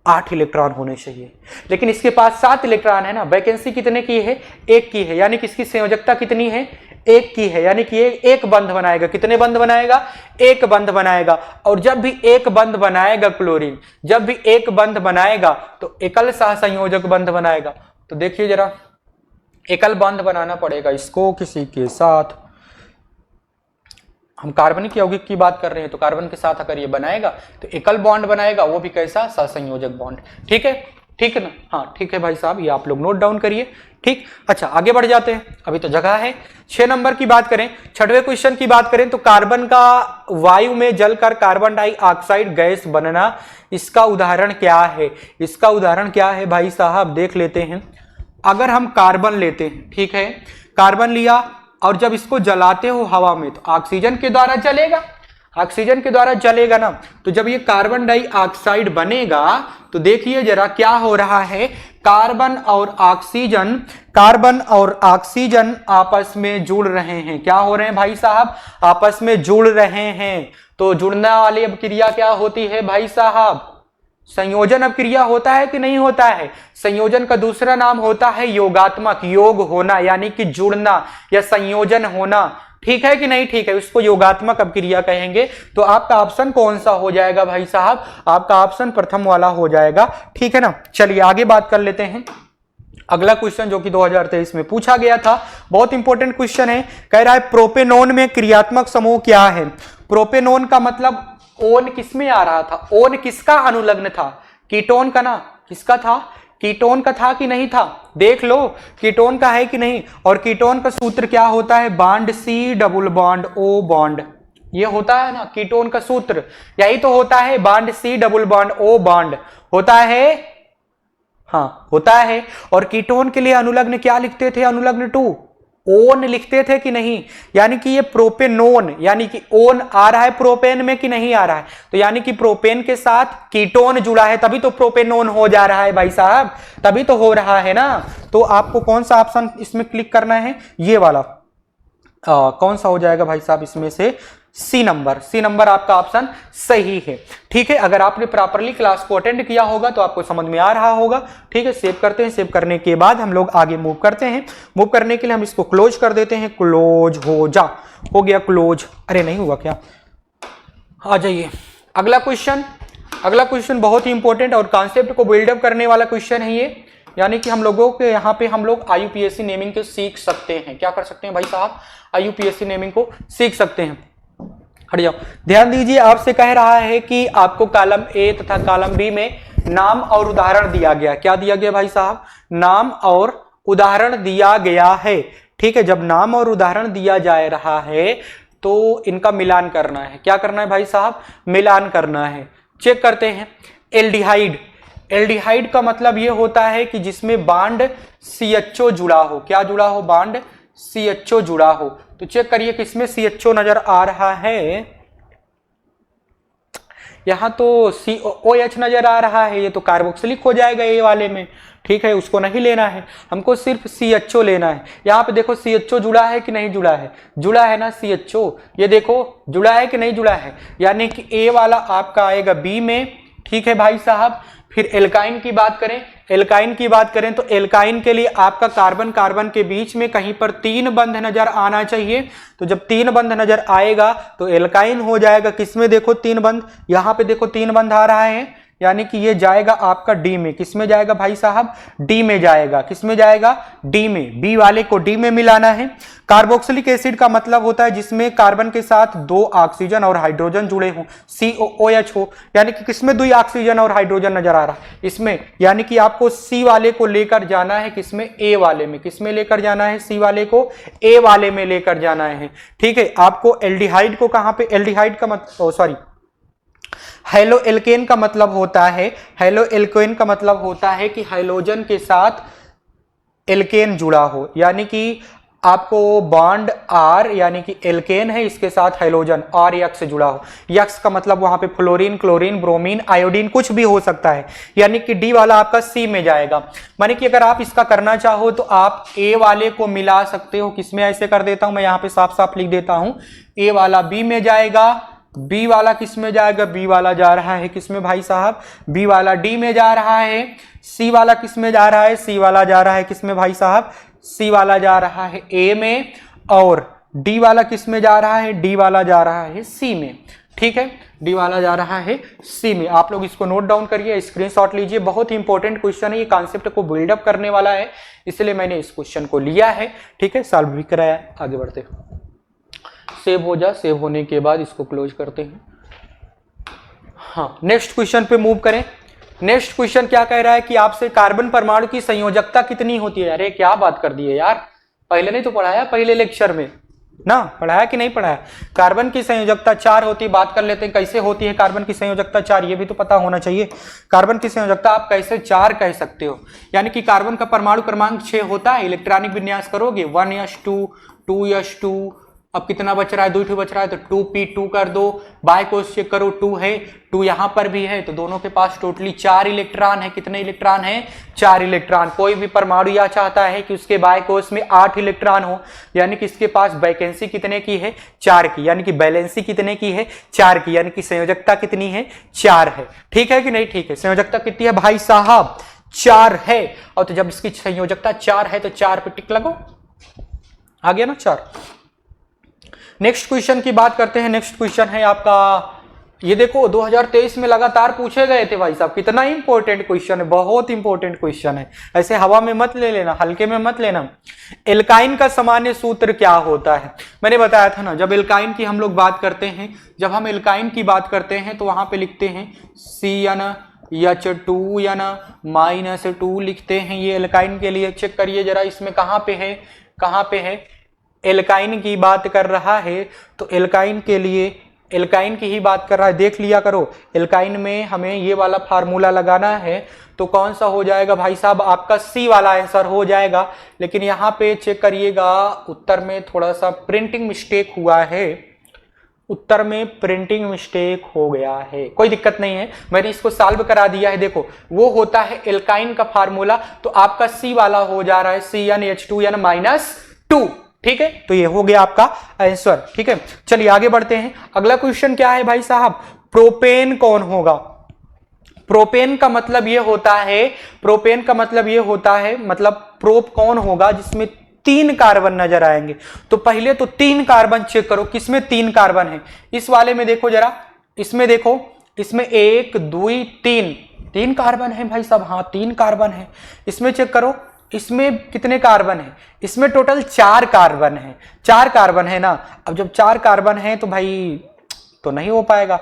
8 इलेक्ट्रॉन होने चाहिए, लेकिन इसके पास 7 इलेक्ट्रॉन है ना। वैकेंसी कितने की है? 1 की है, यानी कि इसकी संयोजकता कितनी है? 1 की है, यानी कि ये एक बंध बनाएगा। कितने बंध बनाएगा? 1 बंध बनाएगा। और जब भी एक बंध बनाएगा क्लोरीन, जब भी एक बंध बनाएगा तो एकल सहसंयोजक बंध बनाएगा। तो देखिए जरा, एकल बंध बनाना पड़ेगा इसको किसी के साथ। हम कार्बनिक यौगिक की बात कर रहे हैं, तो कार्बन के साथ अगर ये बनाएगा तो एकल बॉन्ड बनाएगा, वो भी कैसा? सहसंयोजक बॉन्ड। ठीक है, ठीक है ना? हाँ ठीक है भाई साहब, ये आप लोग नोट डाउन करिए। ठीक, अच्छा आगे बढ़ जाते हैं, अभी तो जगह है। 6 नंबर की बात करें, 6वें क्वेश्चन की बात करें, तो कार्बन का वायु में जलकर कार्बन डाइऑक्साइड गैस बनना, इसका उदाहरण क्या है? इसका उदाहरण क्या है भाई साहब? देख लेते हैं। अगर हम कार्बन लेते हैं, ठीक है, कार्बन लिया और जब इसको जलाते हो हवा में, तो ऑक्सीजन के द्वारा जलेगा, ऑक्सीजन के द्वारा जलेगा ना। तो जब ये कार्बन डाइऑक्साइड बनेगा तो देखिए जरा क्या हो रहा है, कार्बन और ऑक्सीजन आपस में जुड़ रहे हैं। क्या हो रहे हैं भाई साहब? आपस में जुड़ रहे हैं। तो जुड़ने वाली अब क्रिया क्या होती है भाई साहब? संयोजन अब क्रिया होता है कि नहीं होता है? संयोजन का दूसरा नाम होता है योगात्मक, योग होना, यानी कि जुड़ना या संयोजन होना। ठीक है कि नहीं? ठीक है, उसको योगात्मक अब क्रिया कहेंगे। तो आपका ऑप्शन कौन सा हो जाएगा भाई साहब? आपका ऑप्शन प्रथम वाला हो जाएगा। ठीक है ना? चलिए आगे बात कर लेते हैं। अगला क्वेश्चन जो कि 2023 में पूछा गया था, बहुत इंपॉर्टेंट क्वेश्चन है। कह रहा है प्रोपेनोन में क्रियात्मक समूह क्या है? प्रोपेनोन का मतलब ओन किस में आ रहा था? ओन किसका अनुलग्न था? कीटोन का ना। किसका था? कीटोन का था कि नहीं था? देख लो कीटोन का है कि नहीं। और कीटोन का सूत्र क्या होता है? Bond C double bond O bond, ये होता है ना कीटोन का सूत्र, यही तो होता है, bond C double bond O bond होता है। हाँ होता है। और कीटोन के लिए अनुलग्न क्या लिखते थे? अनुलग्न टू ओन लिखते थे कि नहीं? यानी कि ये प्रोपेनोन, यानी कि ओन आ रहा है प्रोपेन में कि नहीं आ रहा है? तो यानी कि प्रोपेन के साथ कीटोन जुड़ा है, तभी तो प्रोपेनोन हो जा रहा है भाई साहब, तभी तो हो रहा है ना। तो आपको कौन सा ऑप्शन इसमें क्लिक करना है? ये वाला। कौन सा हो जाएगा भाई साहब इसमें से? C number. सी नंबर आपका ऑप्शन सही है। ठीक है, अगर आपने प्रॉपरली क्लास को अटेंड किया होगा तो आपको समझ में आ रहा होगा। ठीक है, सेव करते हैं। सेव करने के बाद हम लोग आगे मूव करते हैं। मूव करने के लिए हम इसको क्लोज कर देते हैं। क्लोज हो जा, हो गया क्लोज। अरे नहीं हुआ क्या? आ जाइए अगला क्वेश्चन। अगला क्वेश्चन बहुत ही इंपॉर्टेंट और कॉन्सेप्ट को बिल्डअप करने वाला क्वेश्चन है ये, यानी कि हम लोगों के यहाँ पे हम लोग IUPAC नेमिंग को सीख सकते हैं। क्या कर सकते हैं भाई साहब? IUPAC नेमिंग को सीख सकते हैं। हट जाओ, ध्यान दीजिए, आपसे कह रहा है कि आपको कॉलम ए तथा कॉलम बी में नाम और उदाहरण दिया गया। क्या दिया गया भाई साहब? नाम और उदाहरण दिया गया है। ठीक है, जब नाम और उदाहरण दिया जा रहा है तो इनका मिलान करना है। क्या करना है भाई साहब? मिलान करना है। चेक करते हैं। एल्डिहाइड, एल्डिहाइड का मतलब यह होता है कि जिसमें बॉन्ड CHO जुड़ा हो। क्या जुड़ा हो? बॉन्ड CHO जुड़ा हो। तो चेक करिए किसमें CHO नजर आ रहा है, यहाँ तो COOH नजर आ रहा है, ये तो कार्बोक्सिलिक हो जाएगा ए वाले में, ठीक है, उसको नहीं लेना है, हमको सिर्फ CHO लेना है। यहाँ पे देखो CHO जुड़ा है कि नहीं जुड़ा है, जुड़ा है ना CHO, ये देखो जुड़ा है कि नहीं जुड़ा है, यानी कि ए वाला आपका आएगा बी में, ठीक है भाई साहब। फिर एल्काइन की बात करें, एल्काइन की बात करें तो एल्काइन के लिए आपका कार्बन कार्बन के बीच में कहीं पर 3 बंध नजर आना चाहिए। तो जब 3 बंध नजर आएगा तो एल्काइन हो जाएगा किसमें, देखो 3 बंध, यहां पे देखो 3 बंध आ रहा है, यानी कि ये जाएगा आपका डी में। किसमें जाएगा भाई साहब, डी में जाएगा। किसमें जाएगा, डी में, बी वाले को डी में मिलाना है। कार्बोक्सिलिक एसिड का मतलब होता है जिसमें कार्बन के साथ 2 ऑक्सीजन और हाइड्रोजन जुड़े हों, COOH हो, यानी कि किसमें 2 ऑक्सीजन और हाइड्रोजन नजर आ रहा है, इसमें, यानी कि आपको सी वाले को लेकर जाना है किसमें, ए वाले में। किसमें लेकर जाना है, सी वाले को ए वाले में लेकर जाना है, ठीक है। आपको एल्डिहाइड को कहां पे, एल्डिहाइड का मतलब सॉरी हेलो एल्केन का मतलब होता है, हेलो एल्केन का मतलब होता है कि हाइड्रोजन के साथ एल्केन जुड़ा हो, यानी कि आपको बॉन्ड आर, यानी कि एल्केन है, इसके साथ हाइड्रोजन और यक्स से जुड़ा हो। यक्स का मतलब वहां पे फ्लोरीन, क्लोरीन, ब्रोमीन, आयोडीन कुछ भी हो सकता है, यानी कि डी वाला आपका सी में जाएगा। माने कि अगर आप इसका करना चाहो तो आप ए वाले को मिला सकते हो, किसमें, ऐसे कर देता हूं मैं, यहां पे साफ साफ लिख देता हूं, ए वाला बी में जाएगा, बी वाला किसमें जाएगा, बी वाला जा रहा है किसमें भाई साहब, बी वाला डी में जा रहा है। सी वाला किसमें जा रहा है, सी वाला जा रहा है किसमें भाई साहब, सी वाला जा रहा है ए में, और डी वाला किसमें जा रहा है, डी वाला जा रहा है सी में, ठीक है, डी वाला जा रहा है सी में। आप लोग इसको नोट डाउन करिए, स्क्रीनशॉट लीजिए, बहुत ही इंपॉर्टेंट क्वेश्चन है, ये कॉन्सेप्ट को बिल्डअप करने वाला है, इसलिए मैंने इस क्वेश्चन को लिया है, ठीक है, सॉल्व भी कराया। आगे बढ़ते हैं, सेव हो जा, सेव होने के बाद इसको क्लोज करते हैं। हाँ, नेक्स्ट क्वेश्चन पे मूव करें। नेक्स्ट क्वेश्चन क्या कह रहा है कि आपसे कार्बन परमाणु की संयोजकता कितनी होती है। अरे क्या बात कर दी है यार, पहले नहीं तो पढ़ाया, पहले लेक्चर में ना पढ़ाया कि नहीं पढ़ाया। कार्बन की संयोजकता 4 होती है, बात कर लेते हैं कैसे होती है कार्बन की संयोजकता 4, ये भी तो पता होना चाहिए। कार्बन की संयोजकता आप कैसे 4 कह सकते हो, यानी कि कार्बन का परमाणु क्रमांक 6 होता है, इलेक्ट्रॉनिक विन्यास करोगे 1s2 2s2, अब कितना बच रहा है, 2 बच रहा है तो 2p2 कर दो, बाय कोस चेक करो 2 है, 2 यहां पर भी है, तो दोनों के पास टोटली 4 इलेक्ट्रॉन है। कितने इलेक्ट्रॉन है, 4 इलेक्ट्रॉन। कोई भी परमाणु यह चाहता है कि उसके बाय कोस में 8 इलेक्ट्रॉन हो, यानी कि इसके पास वैकेंसी कितने की है, 4 की, यानी कि बैलेंसी कितने की है, 4 की, यानी कि संयोजकता कितनी है, 4 है। ठीक है कि नहीं, ठीक है, संयोजकता कितनी है भाई साहब, 4 है। और तो जब इसकी संयोजकता 4 है तो 4 पे टिक लगो, आ गया ना 4। नेक्स्ट क्वेश्चन की बात करते हैं। नेक्स्ट क्वेश्चन है आपका, ये देखो 2023 में लगातार पूछे गए थे भाई साहब, कितना इंपॉर्टेंट क्वेश्चन है, बहुत इंपॉर्टेंट क्वेश्चन है, ऐसे हवा में मत ले लेना, हल्के में मत लेना। एल्काइन का सामान्य सूत्र क्या होता है, मैंने बताया था ना, जब एल्काइन की हम लोग बात करते हैं, जब हम एल्काइन की बात करते हैं तो वहां पे लिखते हैं CnH2n-2 लिखते हैं, ये एल्काइन के लिए। चेक करिए जरा इसमें कहां पे है, कहां पे है, एल्काइन की बात कर रहा है तो एल्काइन के लिए, एल्काइन की ही बात कर रहा है, देख लिया करो। एल्काइन में हमें ये वाला फार्मूला लगाना है तो कौन सा हो जाएगा भाई साहब, आपका सी वाला आंसर हो जाएगा। लेकिन यहाँ पे चेक करिएगा, उत्तर में थोड़ा सा प्रिंटिंग मिस्टेक हुआ है, उत्तर में प्रिंटिंग मिस्टेक हो गया है, कोई दिक्कत नहीं है, मैंने इसको सॉल्व करा दिया है। देखो वो होता है एल्काइन का फार्मूला, तो आपका सी वाला हो जा रहा है CnH2n-2, ठीक है, तो ये हो गया आपका आंसर। ठीक है, चलिए आगे बढ़ते हैं। अगला क्वेश्चन क्या है भाई साहब, प्रोपेन कौन होगा। प्रोपेन का मतलब ये होता है, प्रोपेन का मतलब ये होता है, मतलब प्रोप कौन होगा जिसमें 3 कार्बन नजर आएंगे। तो पहले तो 3 कार्बन चेक करो, किसमें 3 कार्बन है, इस वाले में देखो जरा, इसमें देखो, इसमें 1 2 3 कार्बन है भाई साहब, हाँ 3 कार्बन है। इसमें चेक करो, इसमें कितने कार्बन है, इसमें टोटल 4 कार्बन है, 4 कार्बन है ना। अब जब 4 कार्बन है तो भाई तो नहीं हो पाएगा,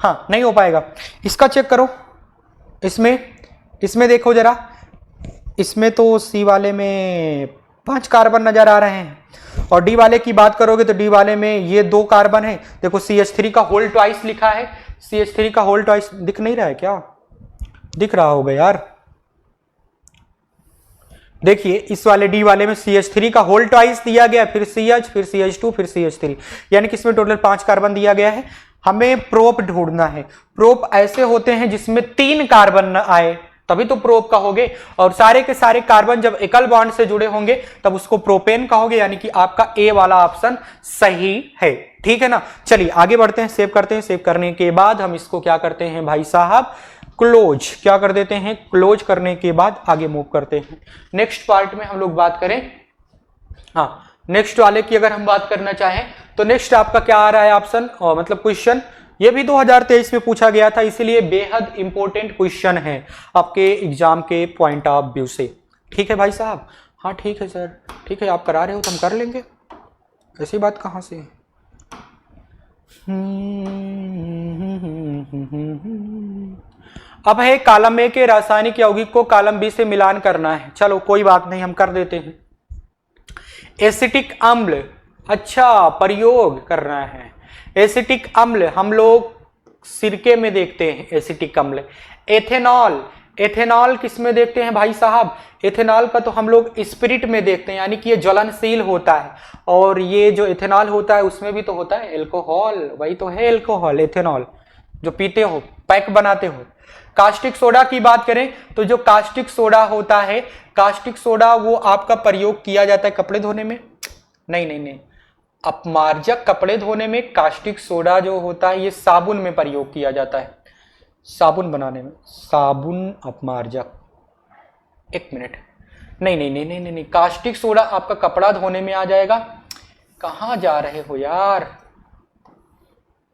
हाँ नहीं हो पाएगा। इसका चेक करो, इसमें देखो जरा, इसमें तो सी वाले में 5 कार्बन नजर आ रहे हैं, और डी वाले की बात करोगे तो डी वाले में ये 2 कार्बन है। देखो CH3 का होल ट्वाइस लिखा है, CH3 का होल ट्वाइस दिख नहीं रहा है क्या, दिख रहा होगा यार, देखिए इस वाले डी वाले में CH3 का होल ट्वाइस दिया गया, फिर CH, फिर CH2, फिर CH3, यानी कि इसमें टोटल 5 कार्बन दिया गया है। हमें प्रोप ढूंढना है। प्रोप ऐसे होते हैं जिसमें 3 कार्बन आए तभी तो प्रोप कहोगे, और सारे के सारे कार्बन जब एकल बॉन्ड से जुड़े होंगे तब उसको प्रोपेन कहोगे, यानी कि आपका ए वाला ऑप्शन सही है। ठीक है ना, चलिए आगे बढ़ते हैं, सेव करते हैं। सेव करने के बाद हम इसको क्या करते हैं भाई साहब, क्लोज क्या कर देते हैं, क्लोज करने के बाद आगे मूव करते हैं। नेक्स्ट पार्ट में हम लोग बात करें, हाँ नेक्स्ट वाले की अगर हम बात करना चाहें तो नेक्स्ट आपका क्या आ रहा है ऑप्शन, मतलब क्वेश्चन, ये भी 2023 में पूछा गया था, इसलिए बेहद इंपॉर्टेंट क्वेश्चन है आपके एग्जाम के पॉइंट ऑफ व्यू से। ठीक है भाई साहब, हाँ ठीक है सर, ठीक है आप करा रहे हो तो हम कर लेंगे, ऐसी बात कहाँ से। अब है कॉलम ए के रासायनिक यौगिक को कॉलम बी से मिलान करना है। चलो कोई बात नहीं, हम कर देते हैं। एसिटिक अम्ल, अच्छा प्रयोग करना है। एसिटिक अम्ल हम लोग सिरके में देखते हैं, एसिटिक अम्ल। एथेनॉल, एथेनॉल किस में देखते हैं भाई साहब, एथेनॉल का तो हम लोग स्पिरिट में देखते हैं, यानी कि ये ज्वलनशील होता है, और ये जो एथेनॉल होता है उसमें भी तो होता है एल्कोहल, वही तो है एल्कोहल, एथेनॉल जो पीते हो, पैक बनाते हो। कास्टिक सोडा की बात करें तो जो कास्टिक सोडा होता है, कास्टिक सोडा वो आपका प्रयोग किया जाता है कपड़े धोने में, नहीं, अपमार्जक कपड़े धोने में कास्टिक सोडा जो होता है ये साबुन में प्रयोग किया जाता है, साबुन बनाने में, साबुन अपमार्जक, एक मिनट, नहीं, कास्टिक सोडा आपका कपड़ा धोने में आ जाएगा। कहाँ जा रहे हो यार,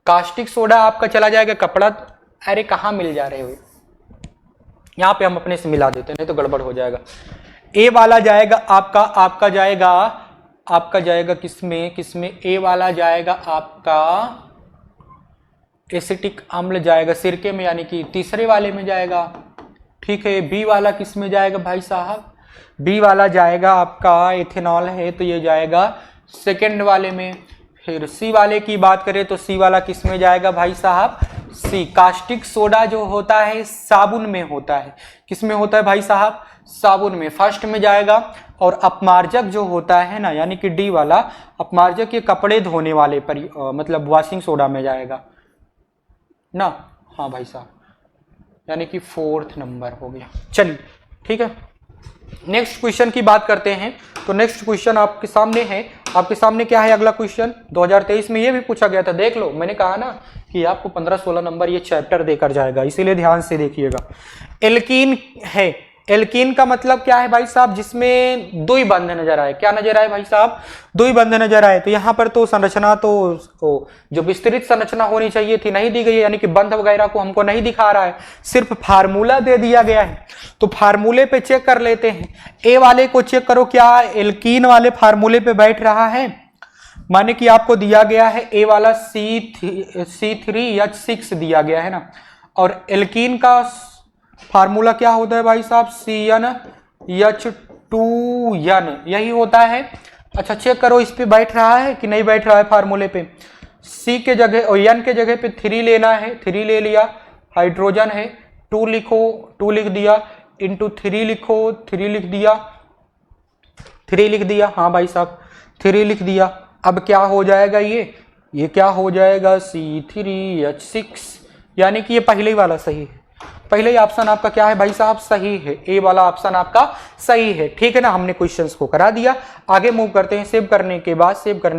कास्टिक सोडा आपका चला जाएगा कपड़ा, अरे कहाँ मिल जा रहे हो, यहां पे हम अपने से मिला देते हैं, नहीं तो गड़बड़ हो जाएगा। ए वाला जाएगा आपका जाएगा किसमें, ए वाला जाएगा आपका एसिटिक अम्ल जाएगा सिरके में, यानी कि तीसरे वाले में जाएगा। ठीक है, बी वाला किस में जाएगा भाई साहब, बी वाला जाएगा आपका एथेनॉल है तो ये जाएगा सेकेंड वाले में। फिर सी वाले की बात करें तो सी वाला किस में जाएगा भाई साहब, सी, कास्टिक सोडा जो होता है साबुन में होता है, किस में होता है भाई साहब, साबुन में, फर्स्ट में जाएगा। और अपमार्जक जो होता है ना, यानी कि डी वाला अपमार्जक ये कपड़े धोने वाले पर मतलब वॉशिंग सोडा में जाएगा ना, हाँ भाई साहब, यानी कि 4th नंबर हो गया। चलिए ठीक है, नेक्स्ट क्वेश्चन की बात करते हैं। तो नेक्स्ट क्वेश्चन आपके सामने है, आपके सामने क्या है अगला क्वेश्चन, 2023 में ये भी पूछा गया था, देख लो, मैंने कहा ना कि आपको 15-16 नंबर ये चैप्टर देकर जाएगा, इसीलिए ध्यान से देखिएगा। एल्कीन है, एल्कीन का मतलब क्या है भाई साहब, जिसमें दुई बंध नजर आए, क्या नजर आए भाई साहब, दुई बंध नजर आए। तो यहाँ पर तो संरचना तो जो विस्तृत संरचना होनी चाहिए थी नहीं दी गई है, यानी कि बंध वगैरह को हमको नहीं दिखा रहा है, सिर्फ फार्मूला दे दिया गया है। तो फार्मूले पे चेक कर लेते हैं, ए वाले को चेक करो, क्या एल्कीन वाले फार्मूले पे बैठ रहा है, माने कि आपको दिया गया है ए वाला C3H6 दिया गया है ना, और एल्कीन का फार्मूला क्या होता है भाई साहब, CnH2n, यही होता है। अच्छा चेक करो इस पे बैठ रहा है कि नहीं बैठ रहा है फार्मूले पे, C के जगह और N के जगह पे 3 लेना है, 3 ले लिया, हाइड्रोजन है 2 लिखो, 2 लिख दिया, इंटू 3 लिखो, 3 लिख दिया, 3 लिख दिया, हाँ भाई साहब 3 लिख दिया। अब क्या हो जाएगा, ये क्या हो जाएगा, C3H6, यानी कि ये पहले वाला सही है, पहले ही ऑप्शन आपका क्या है भाई साहब, सही है, ए वाला ऑप्शन आपका सही है। ठीक है ना, हमने क्वेश्चंस को करा दिया, आगे मूव करते हैं। सेव करने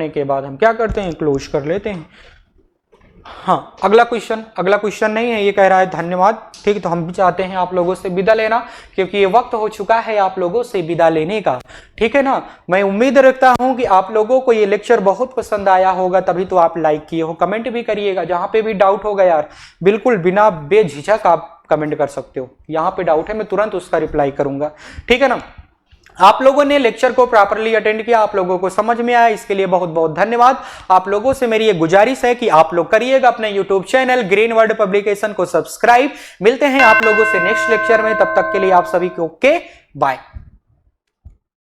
के बाद हम क्या करते हैं, क्लोज कर लेते हैं। हाँ अगला क्वेश्चन नहीं है, ये कह रहा है धन्यवाद। ठीक है, तो हम भी चाहते हैं आप लोगों से विदा लेना, क्योंकि ये वक्त हो चुका है आप लोगों से विदा लेने का। ठीक है ना, मैं उम्मीद रखता हूं कि आप लोगों को ये लेक्चर बहुत पसंद आया होगा, तभी तो आप लाइक किए हो, कमेंट भी करिएगा, जहां पे भी डाउट होगा यार बिल्कुल बिना बेझिझक आप कमेंट कर सकते हो, यहाँ पे डाउट है मैं तुरंत उसका रिप्लाई करूंगा। ठीक है ना, आप लोगों ने लेक्चर को प्रॉपर्ली अटेंड किया, आप लोगों को समझ में आया, इसके लिए बहुत बहुत धन्यवाद। आप लोगों से मेरी ये गुजारिश है कि आप लोग करिएगा अपने YouTube channel green word publication को सब्सक्राइब। मिलते हैं आप लोगों से नेक्स्ट लेक्चर में, तब तक के लिए आप सभी को ओके बाय।